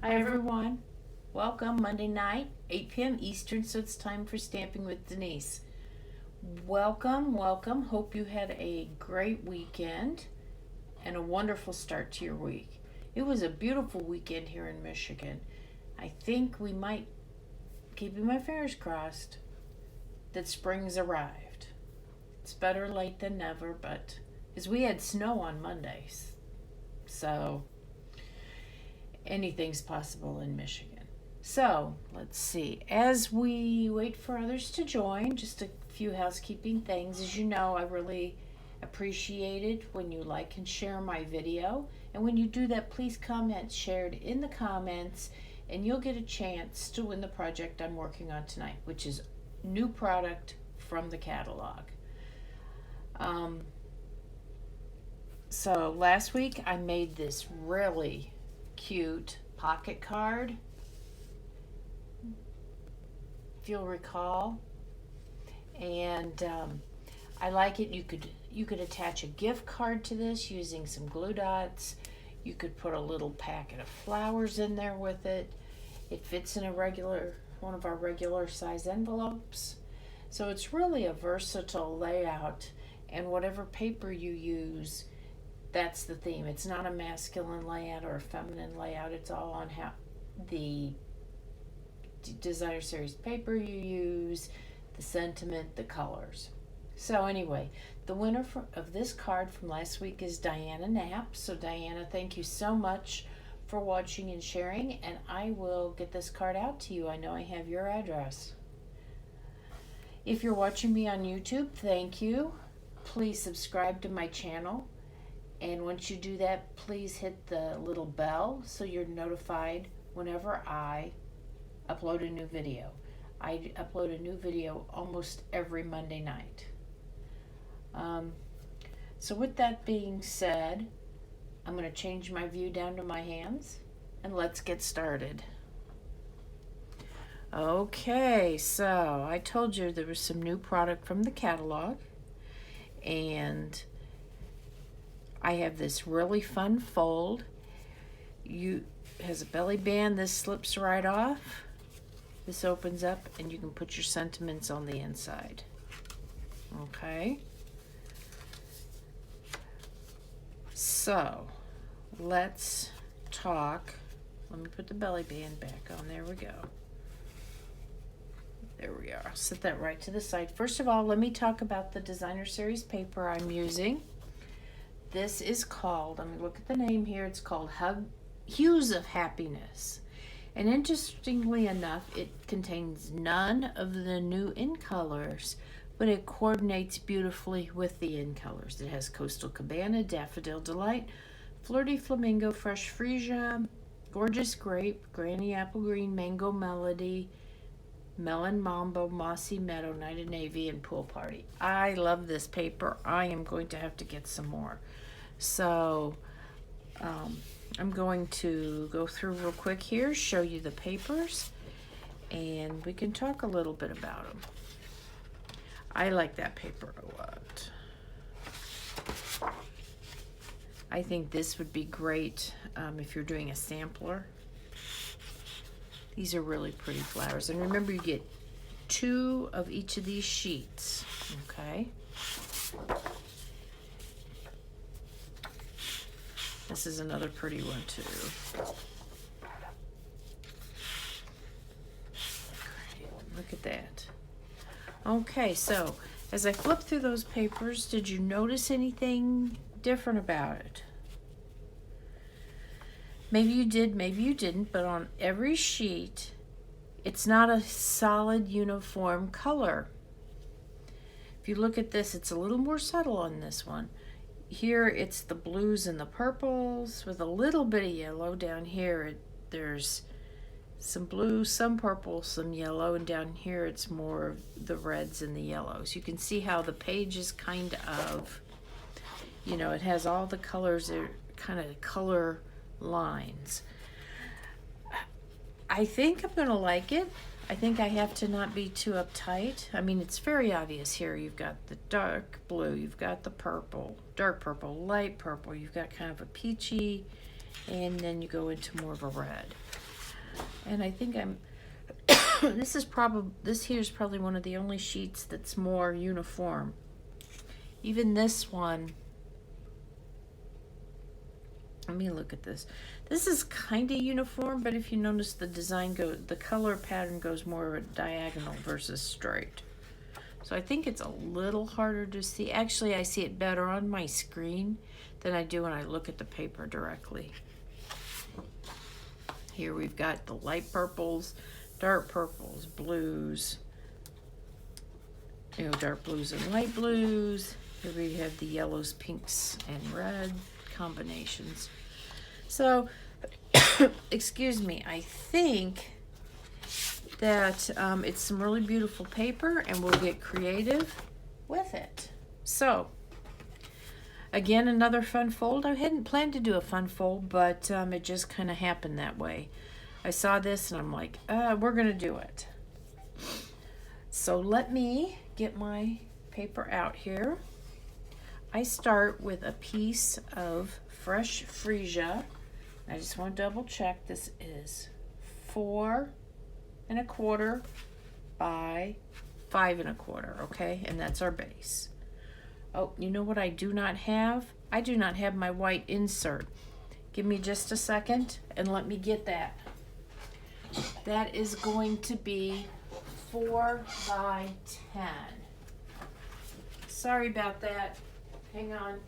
Hi everyone. Welcome Monday night, 8 p.m. Eastern, so it's time for Stamping with Denise. Welcome, welcome. Hope you had a great weekend and a wonderful start to your week. It was a beautiful weekend here in Michigan. I think we might, keeping my fingers crossed, that spring's arrived. It's better late than never, but as we had snow on Mondays, so anything's possible in Michigan. So let's see. As we wait for others to join, just a few housekeeping things. As you know, I really appreciate it when you like and share my video. And when you do that, please comment shared in the comments, and you'll get a chance to win the project I'm working on tonight, which is new product from the catalog. So last week I made this really cute pocket card, if you'll recall, and I like it. You could attach a gift card to this using some glue dots. You could put a little packet of flowers in there with it. It fits in one of our regular size envelopes, so it's really a versatile layout, and whatever paper you use, that's the theme. It's not a masculine layout or a feminine layout. It's all on how the designer series paper you use, the sentiment, the colors. So anyway, the winner of this card from last week is Dianna Knapp. So Dianna, thank you so much for watching and sharing, and I will get this card out to you. I know I have your address. If you're watching me on YouTube, thank you. Please subscribe to my channel. And once you do that, please hit the little bell so you're notified whenever I upload a new video. I upload a new video almost every Monday night. So with that being said, I'm going to change my view down to my hands and let's get started. Okay, so I told you there was some new product from the catalog, and I have this really fun fold. Has a belly band. This slips right off. This opens up and you can put your sentiments on the inside. Okay. So let's talk. Let me put the belly band back on. There we go. There we are. I'll set that right to the side. First of all, let me talk about the designer series paper I'm using. This is called, let me look at the name here, it's called Hues of Happiness. And interestingly enough, it contains none of the new in colors, but it coordinates beautifully with the in colors. It has Coastal Cabana, Daffodil Delight, Flirty Flamingo, Fresh Freesia, Gorgeous Grape, Granny Apple Green, Mango Melody, Melon Mambo, Mossy Meadow, Night of Navy, and Pool Party. I love this paper. I am going to have to get some more. So I'm going to go through real quick here, show you the papers, and we can talk a little bit about them. I like that paper a lot. I think this would be great if you're doing a sampler. These are really pretty flowers. And remember, you get 2 of each of these sheets, okay? This is another pretty one too. Great. Look at that. Okay, so as I flip through those papers, did you notice anything different about it? Maybe you did, maybe you didn't, but on every sheet, it's not a solid uniform color. If you look at this, it's a little more subtle on this one. Here, it's the blues and the purples with a little bit of yellow. Down here, there's some blue, some purple, some yellow, and down here, it's more of the reds and the yellows. You can see how the page is kind of, it has all the colors, they're kind of color lines. I think I'm going to like it. I think I have to not be too uptight. I mean, it's very obvious here. You've got the dark blue, you've got the purple, dark purple, light purple, you've got kind of a peachy, and then you go into more of a red. And I think I'm, this here is probably one of the only sheets that's more uniform. Even this one, let me look at this. This is kind of uniform, but if you notice the the color pattern goes more diagonal versus straight. So I think it's a little harder to see. Actually, I see it better on my screen than I do when I look at the paper directly. Here we've got the light purples, dark purples, blues, dark blues and light blues. Here we have the yellows, pinks, and red combinations. So, excuse me, I think that it's some really beautiful paper, and we'll get creative with it. So, again, another fun fold. I hadn't planned to do a fun fold, but it just kind of happened that way. I saw this and I'm like, we're gonna do it. So let me get my paper out here. I start with a piece of fresh Freesia. I just want to double check. This is 4 1/4 by 5 1/4, okay? And that's our base. Oh, you know what I do not have? I do not have my white insert. Give me just a second and let me get that. That is going to be 4 by 10. Sorry about that. Hang on.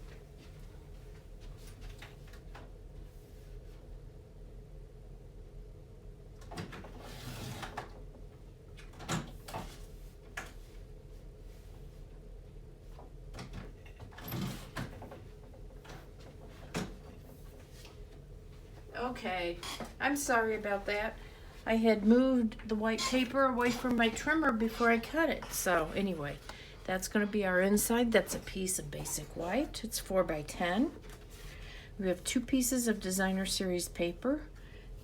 Okay, I'm sorry about that. I had moved the white paper away from my trimmer before I cut it. So anyway, that's going to be our inside. That's a piece of basic white. It's 4 by 10. We have 2 pieces of designer series paper.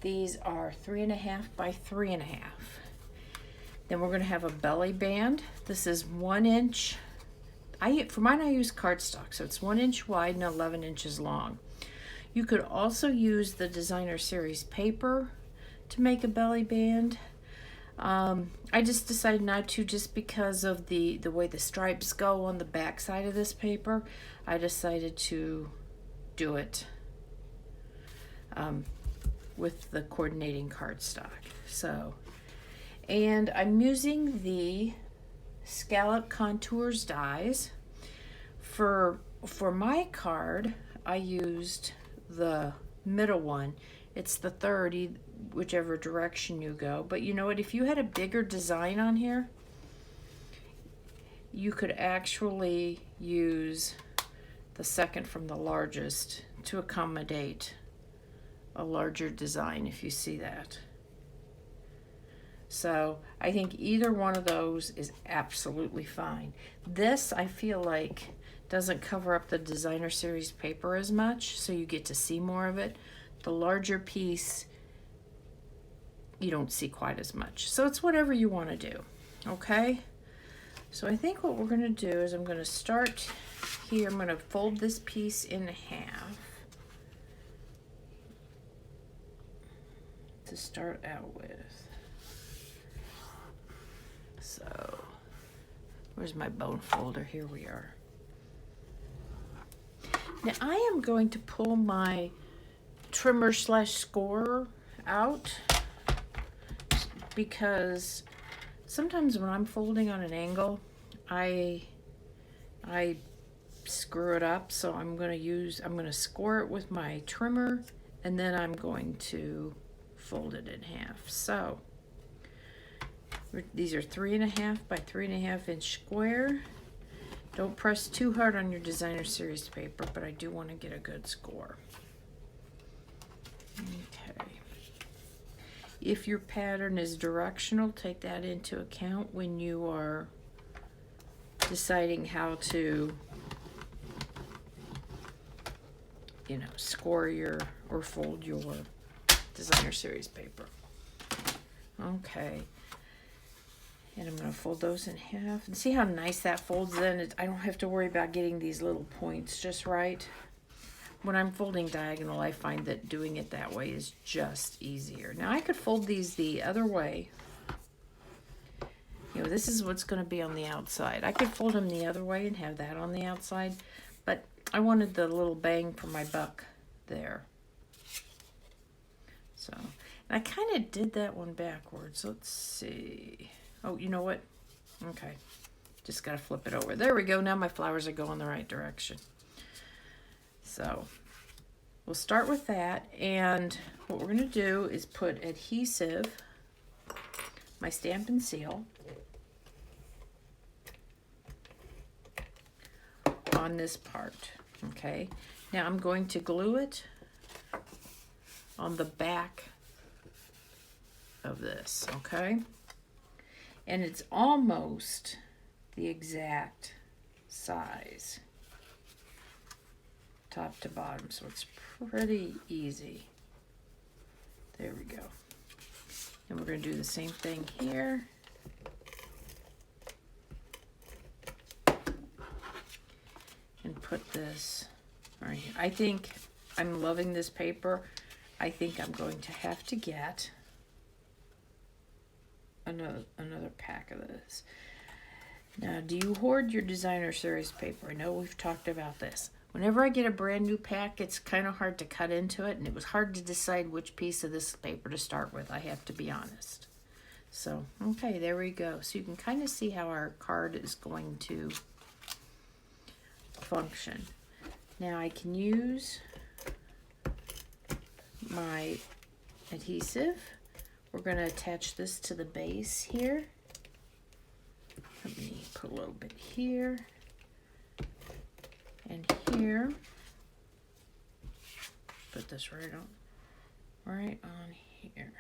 These are 3 1/2 by 3 1/2. Then we're going to have a belly band. This is 1 inch. For mine I use cardstock, so it's 1 inch wide and 11 inches long. You could also use the designer series paper to make a belly band. I just decided not to, just because of the way the stripes go on the back side of this paper. I decided to do it with the coordinating cardstock. So, and I'm using the Scalloped Contours dies. For my card, I used the middle one. It's the 30, whichever direction you go. But you know what? If you had a bigger design on here, you could actually use the second from the largest to accommodate a larger design, if you see that. So I think either one of those is absolutely fine. This, I feel like, doesn't cover up the designer series paper as much, so you get to see more of it. The larger piece, you don't see quite as much. So it's whatever you want to do, okay? So I think what we're going to do is I'm going to start here. I'm going to fold this piece in half to start out with. So where's my bone folder? Here we are. Now I am going to pull my trimmer / scorer out, because sometimes when I'm folding on an angle, I screw it up. So I'm going to score it with my trimmer, and then I'm going to fold it in half. So these are 3 1/2 by 3 1/2 inch square. Don't press too hard on your designer series paper, but I do want to get a good score. Okay. If your pattern is directional, take that into account when you are deciding how to, score or fold your designer series paper. Okay. And I'm going to fold those in half. And see how nice that folds in? I don't have to worry about getting these little points just right. when I'm folding diagonal, I find that doing it that way is just easier. Now I could fold these the other way. You know, this is what's going to be on the outside. I could fold them the other way and have that on the outside, but I wanted the little bang for my buck there. So, and I kind of did that one backwards. Let's see. Oh, you know what? Okay. Just got to flip it over. There we go. Now my flowers are going the right direction. So, we'll start with that. And what we're going to do is put adhesive, my Stampin' Seal, on this part. Okay. Now I'm going to glue it on the back of this. Okay. And it's almost the exact size, top to bottom, so it's pretty easy. There we go. And we're going to do the same thing here. And put this right here. I think I'm loving this paper. I think I'm going to have to get another pack of this. Now, do you hoard your designer series paper? I know we've talked about this. Whenever I get a brand new pack, it's kind of hard to cut into it, and it was hard to decide which piece of this paper to start with, I have to be honest. So, okay, there we go. So you can kind of see how our card is going to function. Now I can use my adhesive. We're going to attach this to the base here. Let me put a little bit here and here. Put this right on here.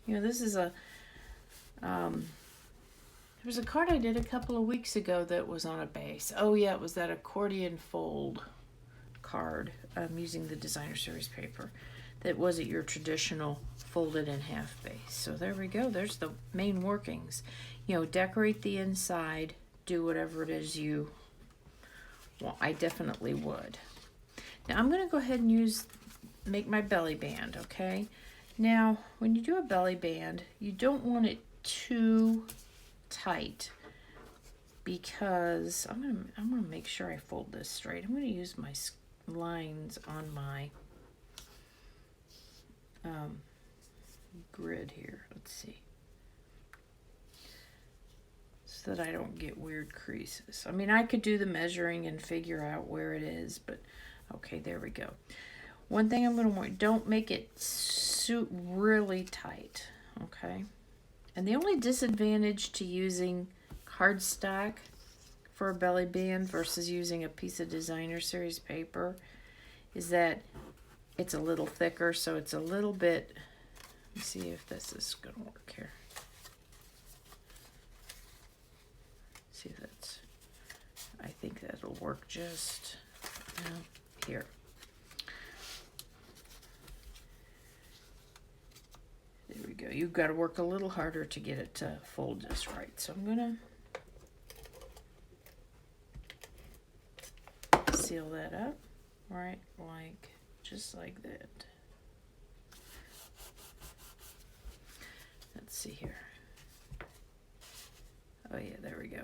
You know, this is a there was a card I did a couple of weeks ago that was on a base. Oh yeah, it was that accordion fold card using the designer series paper. That wasn't your traditional folded in half base. So there we go. There's the main workings. You know, decorate the inside. Do whatever it is you want. I definitely would. Now I'm going to go ahead and make my belly band, okay? Now, when you do a belly band, you don't want it too tight because I'm gonna make sure I fold this straight. I'm going to use my lines on my grid here. Let's see. So that I don't get weird creases. I mean, I could do the measuring and figure out where it is, but okay, there we go. One thing I'm going to want, don't make it really tight, okay? And the only disadvantage to using cardstock for a belly band versus using a piece of designer series paper is that it's a little thicker, so it's a little bit, let me see if this is going to work here. See if that's, I think that'll work just here. There we go. You've got to work a little harder to get it to fold just right. So I'm going to seal that up, right, like, just like that. Let's see here. Oh yeah, there we go.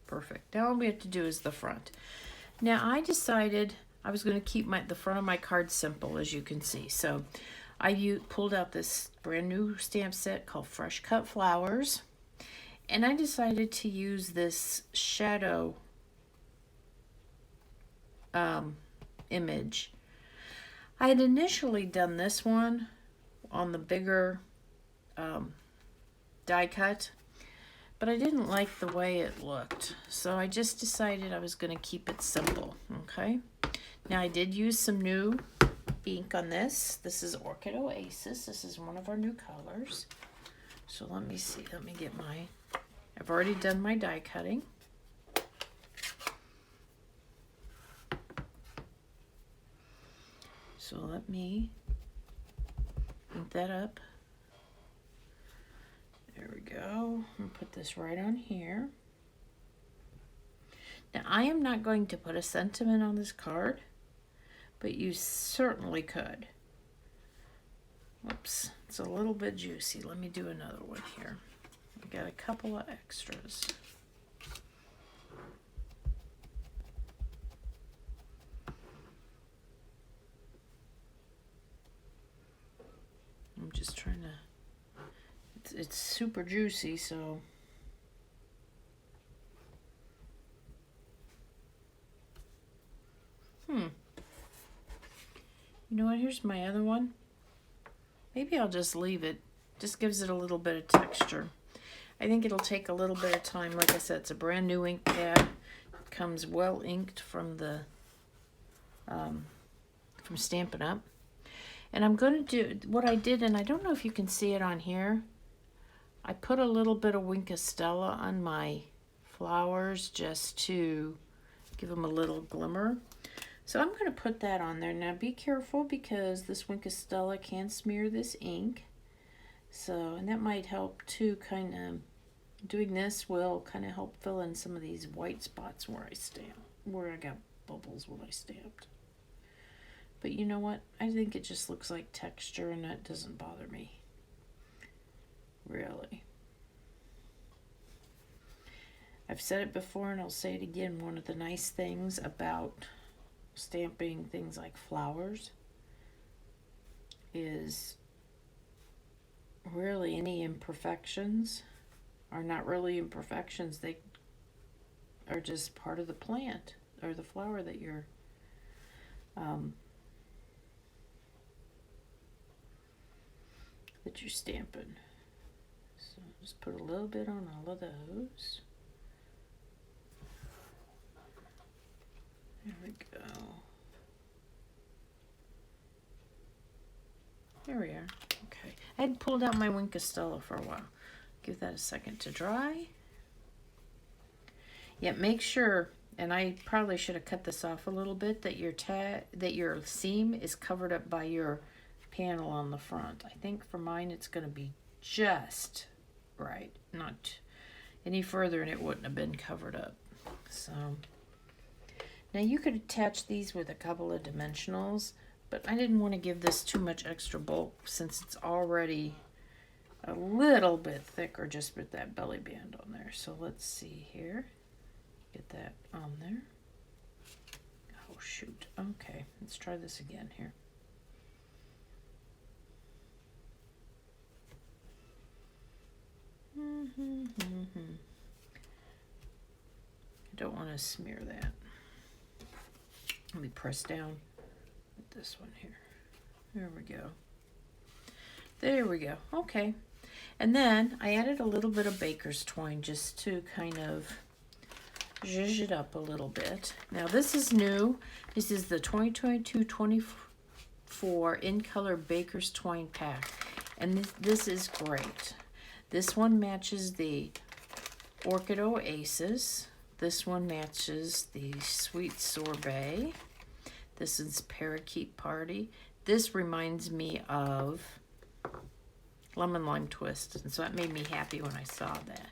Perfect. Now all we have to do is the front. Now I decided I was going to keep the front of my card simple, as you can see. So I pulled out this brand new stamp set called Fresh Cut Flowers, and I decided to use this shadow image. I had initially done this one on the bigger die cut, but I didn't like the way it looked, so I just decided I was going to keep it simple. Okay, now I did use some new ink on this. This is Orchid Oasis. This is one of our new colors. So let me see, I've already done my die cutting. So let me ink that up. There we go. I'm gonna put this right on here. Now, I am not going to put a sentiment on this card, but you certainly could. Whoops, it's a little bit juicy. Let me do another one here. I got a couple of extras. I'm just trying to, it's super juicy, so. You know what, here's my other one. Maybe I'll just leave it. Just gives it a little bit of texture. I think it'll take a little bit of time. Like I said, it's a brand new ink pad. It comes well inked from the, from Stampin' Up. And I'm going to do what I did, and I don't know if you can see it on here. I put a little bit of Wink of Stella on my flowers just to give them a little glimmer. So I'm going to put that on there. Now be careful because this Wink of Stella can smear this ink. So, and that might help too, kind of, doing this will kind of help fill in some of these white spots where I stamp, where I got bubbles when I stamped. But you know what? I think it just looks like texture and that doesn't bother me. Really. I've said it before and I'll say it again. One of the nice things about stamping things like flowers is really any imperfections are not really imperfections. They are just part of the plant or the flower that you're stamping. So just put a little bit on all of those. There we go. There we are. Okay. I had pulled out my Wink of Stella for a while. Give that a second to dry. Yeah, make sure, and I probably should have cut this off a little bit, that your seam is covered up by your panel on the front. I think for mine it's going to be just right, not any further, and it wouldn't have been covered up. So now you could attach these with a couple of dimensionals, but I didn't want to give this too much extra bulk since it's already a little bit thicker just with that belly band on there. So let's see here. Get that on there. Oh shoot. Okay, let's try this again here. I don't want to smear that. Let me press down with this one here. There we go. There we go. Okay. And then I added a little bit of baker's twine just to kind of zhuzh it up a little bit. Now this is new. This is the 2022-24 in color baker's twine pack. And this is great. This one matches the Orchid Oasis. This one matches the Sweet Sorbet. This is Parakeet Party. This reminds me of Lemon Lime Twist, and so that made me happy when I saw that.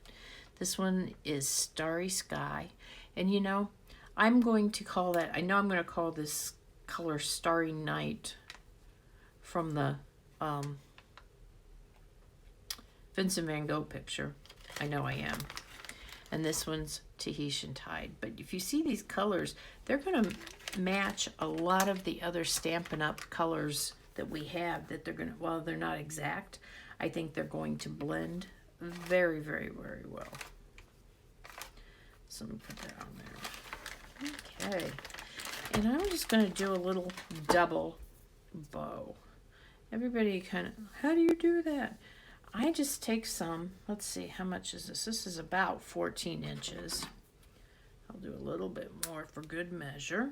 This one is Starry Sky, and you know, I'm going to call that, I know I'm going to call this color Starry Night from the Vincent van Gogh picture. I know I am. And this one's Tahitian Tide. But if you see these colors, they're going to match a lot of the other Stampin' Up colors that we have, that they're going to, while they're not exact, I think they're going to blend very, very, very well. So let me put that on there. Okay. And I'm just going to do a little double bow. Everybody kind of, how do you do that? I just take some, let's see, how much is this? This is about 14 inches. I'll do a little bit more for good measure.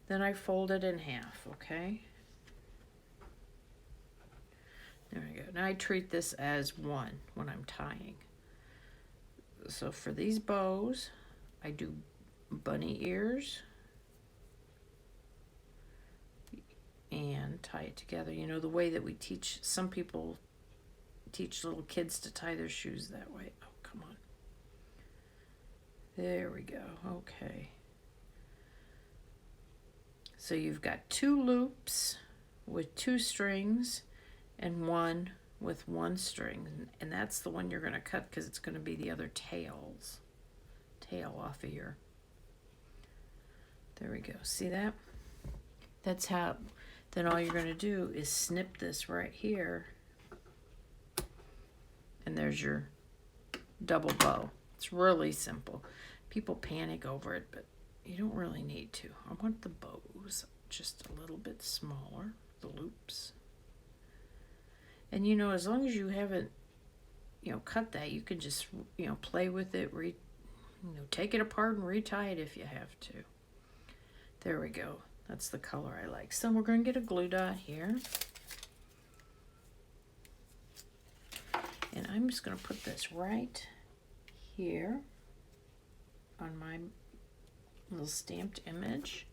Then I fold it in half, okay? There we go. Now I treat this as one when I'm tying. So for these bows, I do bunny ears and tie it together. You know, the way that we teach, some people teach little kids to tie their shoes that way. Oh, come on. There we go. Okay. So you've got 2 loops with 2 strings and 1 with 1 string. And that's the one you're going to cut because it's going to be the other tail off of your. There we go. See that? That's how. Then all you're going to do is snip this right here. And there's your double bow. It's really simple. People panic over it, but you don't really need to. I want the bows just a little bit smaller, the loops. And you know, as long as you haven't, cut that, you can just, play with it, take it apart and retie it if you have to. There we go. That's the color I like. So we're going to get a glue dot here. And I'm just going to put this right here on my little stamped image.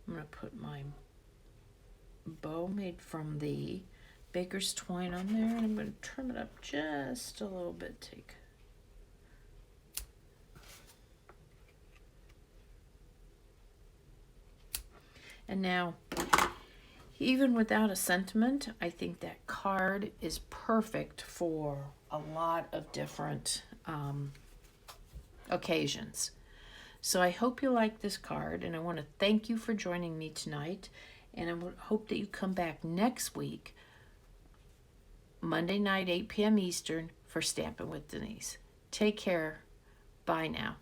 I'm going to put my bow made from the Baker's Twine on there, and I'm going to trim it up just a little bit. And now, even without a sentiment, I think that card is perfect for a lot of different occasions. So I hope you like this card, and I want to thank you for joining me tonight, and I hope that you come back next week, Monday night, 8 p.m. Eastern, for Stampin' with Denise. Take care. Bye now.